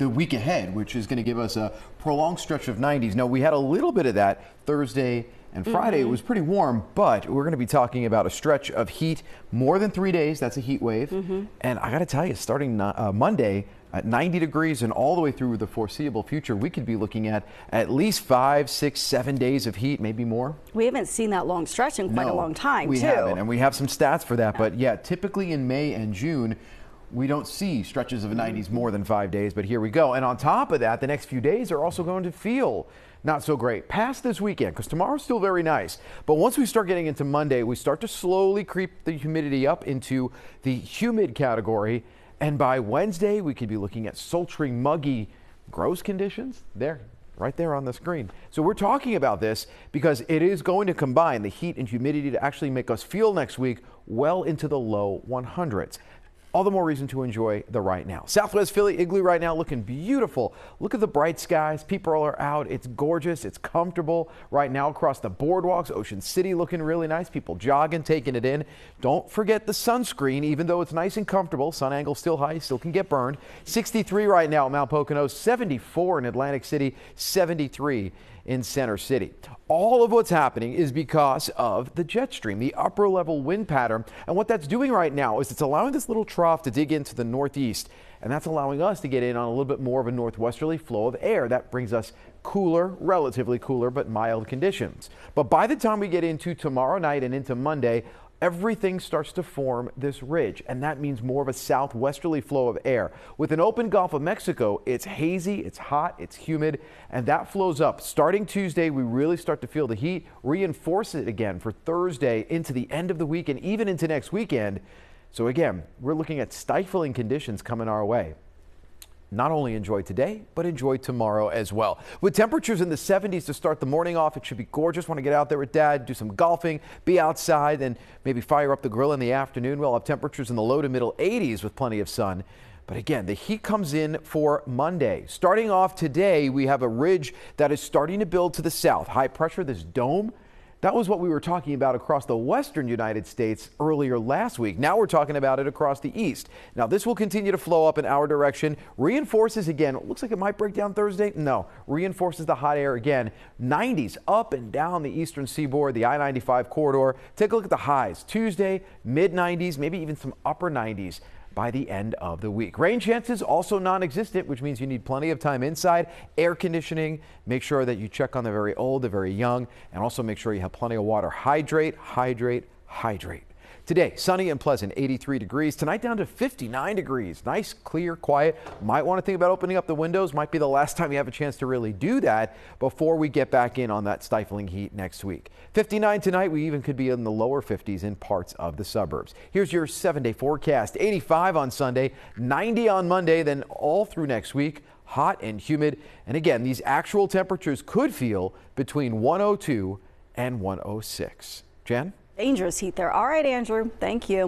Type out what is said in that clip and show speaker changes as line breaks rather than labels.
the week ahead, which is going to give us a prolonged stretch of 90s. Now, we had a little bit of that Thursday and Friday. It was pretty warm, but we're going to be talking about a stretch of heat more than 3 days. That's a heat wave. And I got to tell you, starting Monday at 90 degrees and all the way through the foreseeable future, we could be looking at least 5, 6, 7 days of heat, maybe more.
We haven't seen that long stretch in quite a long time,
we
too.
haven't, and we have some stats for that. But yeah, typically in May and June, we don't see stretches of 90s more than 5 days, but here we go. And on top of that, the next few days are also going to feel not so great past this weekend, because tomorrow's still very nice. But once we start getting into Monday, we start to slowly creep the humidity up into the humid category. And by Wednesday, we could be looking at sultry, muggy, gross conditions. Right there on the screen. So we're talking about this because it is going to combine the heat and humidity to actually make us feel next week well into the low 100s. All the more reason to enjoy the right now. Southwest Philly Igloo right now looking beautiful. Look at the bright skies. People are out. It's gorgeous. It's comfortable right now across the boardwalks. Ocean City looking really nice. People jogging, taking it in. Don't forget the sunscreen. Even though it's nice and comfortable, sun angle still high, still can get burned. 63 right now at Mount Pocono, 74 in Atlantic City, 73 in Center City. All of what's happening is because of the jet stream, the upper level wind pattern. And what that's doing right now is it's allowing this little trough to dig into the northeast. And that's allowing us to get in on a little bit more of a northwesterly flow of air. That brings us cooler, relatively cooler, but mild conditions. But by the time we get into tomorrow night and into Monday, everything starts to form this ridge, and that means more of a southwesterly flow of air. With an open Gulf of Mexico, it's hazy, it's hot, it's humid, and that flows up. Starting Tuesday, we really start to feel the heat, reinforce it again for Thursday into the end of the week and even into next weekend. So again, we're looking at stifling conditions coming our way. Not only enjoy today, but enjoy tomorrow as well. With temperatures in the 70s to start the morning off, it should be gorgeous. Want to get out there with Dad, do some golfing, be outside, and maybe fire up the grill in the afternoon. We'll have temperatures in the low to middle 80s with plenty of sun. But again, the heat comes in for Monday. Starting off today, we have a ridge that is starting to build to the south. High pressure, this dome. That was what we were talking about across the western United States earlier last week. Now we're talking about it across the east. Now this will continue to flow up in our direction, reinforces again. It looks like it might break down Thursday. No, reinforces the hot air again. 90s up and down the eastern seaboard, the I-95 corridor. Take a look at the highs. Tuesday, mid 90s, maybe even some upper 90s by the end of the week. Rain chances also non-existent, which means you need plenty of time inside. Air conditioning, make sure that you check on the very old, the very young, and also make sure you have plenty of water. Hydrate, hydrate, hydrate. Today, sunny and pleasant, 83 degrees. Tonight down to 59 degrees. Nice, clear, quiet. Might want to think about opening up the windows. Might be the last time you have a chance to really do that before we get back in on that stifling heat next week. 59 tonight. We even could be in the lower 50s in parts of the suburbs. Here's your 7-day forecast. 85 on Sunday, 90 on Monday, then all through next week. Hot and humid. And again, these actual temperatures could feel between 102 and 106. Jen?
Dangerous heat there. All right, Andrew. Thank you.